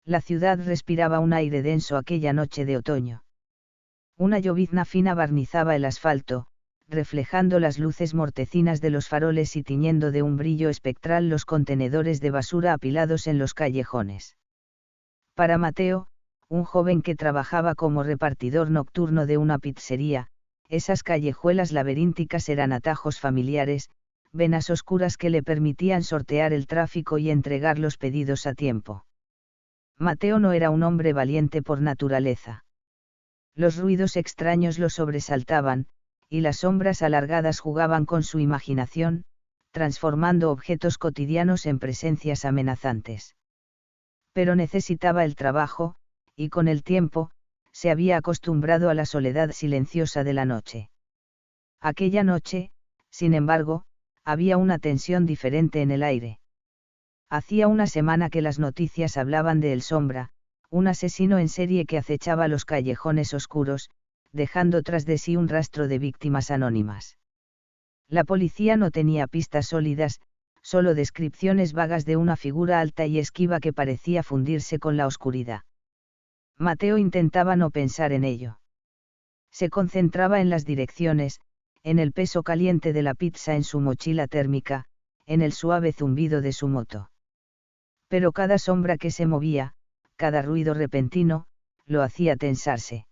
La ciudad respiraba un aire denso aquella noche de otoño. Una llovizna fina barnizaba el asfalto, reflejando las luces mortecinas de los faroles y tiñendo de un brillo espectral los contenedores de basura apilados en los callejones. Para Mateo, un joven que trabajaba como repartidor nocturno de una pizzería, esas callejuelas laberínticas eran atajos familiares, venas oscuras que le permitían sortear el tráfico y entregar los pedidos a tiempo. Mateo no era un hombre valiente por naturaleza. Los ruidos extraños lo sobresaltaban, y las sombras alargadas jugaban con su imaginación, transformando objetos cotidianos en presencias amenazantes. Pero necesitaba el trabajo, y con el tiempo, se había acostumbrado a la soledad silenciosa de la noche. Aquella noche, sin embargo, había una tensión diferente en el aire. Hacía una semana que las noticias hablaban de El Sombra, un asesino en serie que acechaba los callejones oscuros, dejando tras de sí un rastro de víctimas anónimas. La policía no tenía pistas sólidas, solo descripciones vagas de una figura alta y esquiva que parecía fundirse con la oscuridad. Mateo intentaba no pensar en ello. Se concentraba en las direcciones, en el peso caliente de la pizza en su mochila térmica, en el suave zumbido de su moto. Pero cada sombra que se movía, cada ruido repentino, lo hacía tensarse.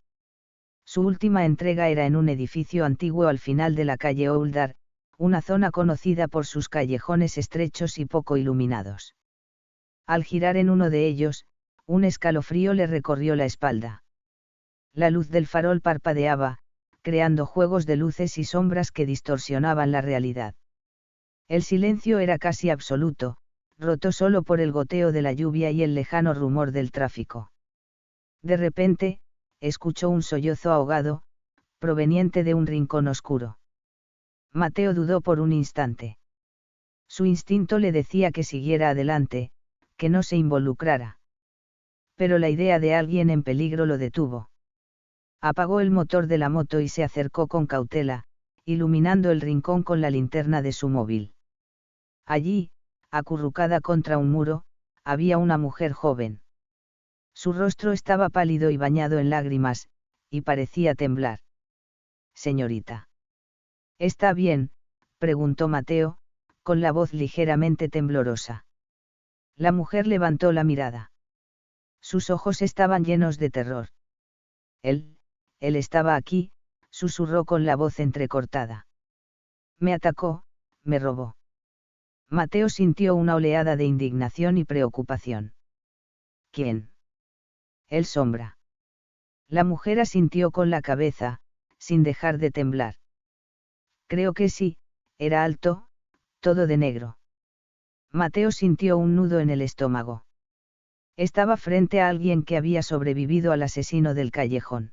Su última entrega era en un edificio antiguo al final de la calle Ouldar, una zona conocida por sus callejones estrechos y poco iluminados. Al girar en uno de ellos, un escalofrío le recorrió la espalda. La luz del farol parpadeaba, creando juegos de luces y sombras que distorsionaban la realidad. El silencio era casi absoluto, roto solo por el goteo de la lluvia y el lejano rumor del tráfico. De repente, escuchó un sollozo ahogado, proveniente de un rincón oscuro. Mateo dudó por un instante. Su instinto le decía que siguiera adelante, que no se involucrara. Pero la idea de alguien en peligro lo detuvo. Apagó el motor de la moto y se acercó con cautela, iluminando el rincón con la linterna de su móvil. Allí, acurrucada contra un muro, había una mujer joven. Su rostro estaba pálido y bañado en lágrimas, y parecía temblar. «Señorita. ¿Está bien?», preguntó Mateo, con la voz ligeramente temblorosa. La mujer levantó la mirada. Sus ojos estaban llenos de terror. Él estaba aquí», susurró con la voz entrecortada. «Me atacó, me robó». Mateo sintió una oleada de indignación y preocupación. «¿Quién?». «El Sombra». La mujer asintió con la cabeza, sin dejar de temblar. «Creo que sí», era alto, todo de negro. Mateo sintió un nudo en el estómago. Estaba frente a alguien que había sobrevivido al asesino del callejón.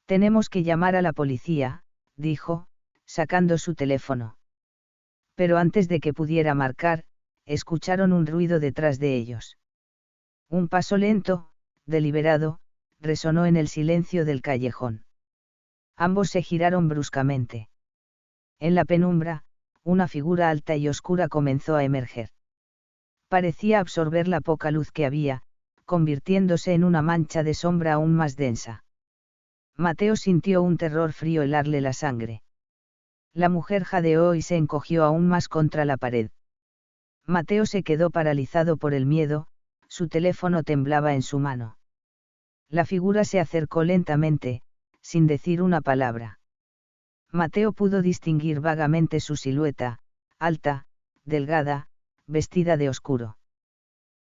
«Tenemos que llamar a la policía», dijo, sacando su teléfono. Pero antes de que pudiera marcar, escucharon un ruido detrás de ellos. Un paso lento, deliberado, resonó en el silencio del callejón. Ambos se giraron bruscamente. En la penumbra, una figura alta y oscura comenzó a emerger. Parecía absorber la poca luz que había, convirtiéndose en una mancha de sombra aún más densa. Mateo sintió un terror frío helarle la sangre. La mujer jadeó y se encogió aún más contra la pared. Mateo se quedó paralizado por el miedo, su teléfono temblaba en su mano. La figura se acercó lentamente, sin decir una palabra. Mateo pudo distinguir vagamente su silueta, alta, delgada, vestida de oscuro.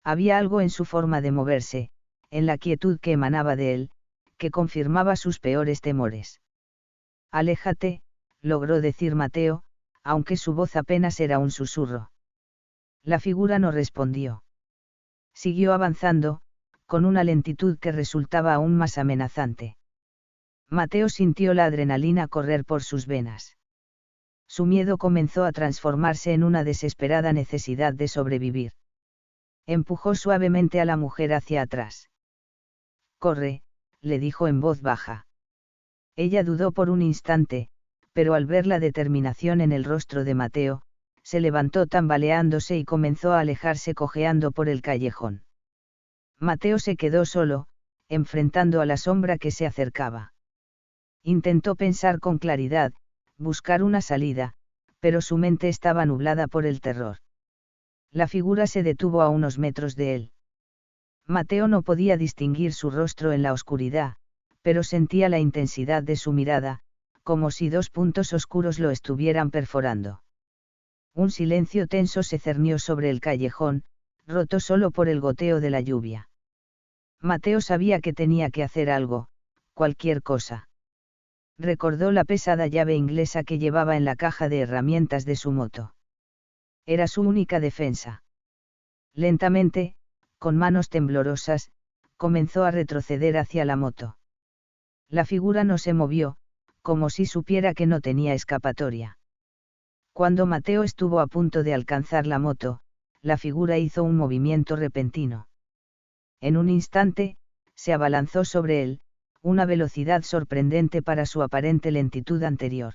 Había algo en su forma de moverse, en la quietud que emanaba de él, que confirmaba sus peores temores. «Aléjate», logró decir Mateo, aunque su voz apenas era un susurro. La figura no respondió. Siguió avanzando, con una lentitud que resultaba aún más amenazante. Mateo sintió la adrenalina correr por sus venas. Su miedo comenzó a transformarse en una desesperada necesidad de sobrevivir. Empujó suavemente a la mujer hacia atrás. «Corre», le dijo en voz baja. Ella dudó por un instante, pero al ver la determinación en el rostro de Mateo, se levantó tambaleándose y comenzó a alejarse cojeando por el callejón. Mateo se quedó solo, enfrentando a la sombra que se acercaba. Intentó pensar con claridad, buscar una salida, pero su mente estaba nublada por el terror. La figura se detuvo a unos metros de él. Mateo no podía distinguir su rostro en la oscuridad, pero sentía la intensidad de su mirada, como si dos puntos oscuros lo estuvieran perforando. Un silencio tenso se cernió sobre el callejón, roto solo por el goteo de la lluvia. Mateo sabía que tenía que hacer algo, cualquier cosa. Recordó la pesada llave inglesa que llevaba en la caja de herramientas de su moto. Era su única defensa. Lentamente, con manos temblorosas, comenzó a retroceder hacia la moto. La figura no se movió, como si supiera que no tenía escapatoria. Cuando Mateo estuvo a punto de alcanzar la moto, la figura hizo un movimiento repentino. En un instante, se abalanzó sobre él, una velocidad sorprendente para su aparente lentitud anterior.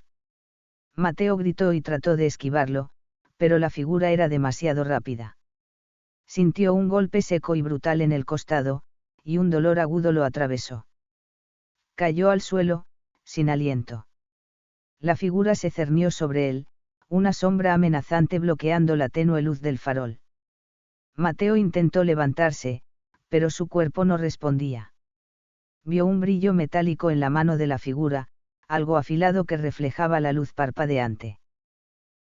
Mateo gritó y trató de esquivarlo, pero la figura era demasiado rápida. Sintió un golpe seco y brutal en el costado, y un dolor agudo lo atravesó. Cayó al suelo, sin aliento. La figura se cernió sobre él, una sombra amenazante bloqueando la tenue luz del farol. Mateo intentó levantarse, pero su cuerpo no respondía. Vio un brillo metálico en la mano de la figura, algo afilado que reflejaba la luz parpadeante.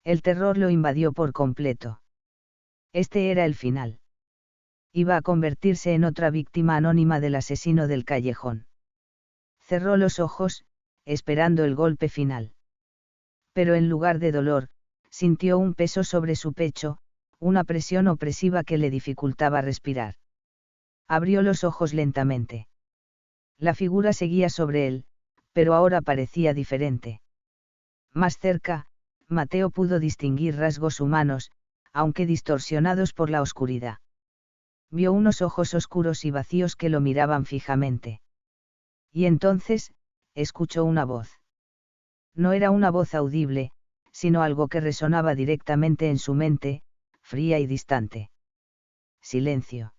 El terror lo invadió por completo. Este era el final. Iba a convertirse en otra víctima anónima del asesino del callejón. Cerró los ojos, esperando el golpe final. Pero en lugar de dolor, sintió un peso sobre su pecho, una presión opresiva que le dificultaba respirar. Abrió los ojos lentamente. La figura seguía sobre él, pero ahora parecía diferente. Más cerca, Mateo pudo distinguir rasgos humanos, aunque distorsionados por la oscuridad. Vio unos ojos oscuros y vacíos que lo miraban fijamente. Y entonces, escuchó una voz. No era una voz audible, sino algo que resonaba directamente en su mente, fría y distante. Silencio.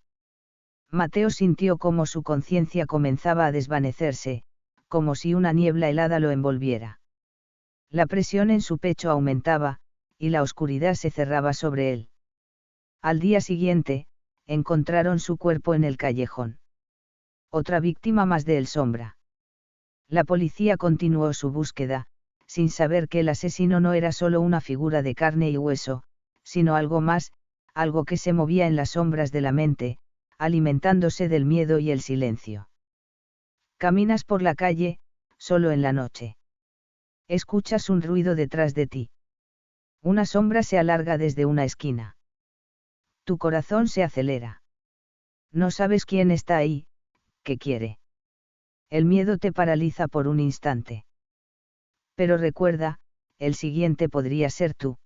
Mateo sintió cómo su conciencia comenzaba a desvanecerse, como si una niebla helada lo envolviera. La presión en su pecho aumentaba, y la oscuridad se cerraba sobre él. Al día siguiente, encontraron su cuerpo en el callejón. Otra víctima más de El Sombra. La policía continuó su búsqueda, sin saber que el asesino no era solo una figura de carne y hueso, sino algo más, algo que se movía en las sombras de la mente, alimentándose del miedo y el silencio. Caminas por la calle, solo en la noche. Escuchas un ruido detrás de ti. Una sombra se alarga desde una esquina. Tu corazón se acelera. No sabes quién está ahí, qué quiere. El miedo te paraliza por un instante. Pero recuerda, el siguiente podría ser tú.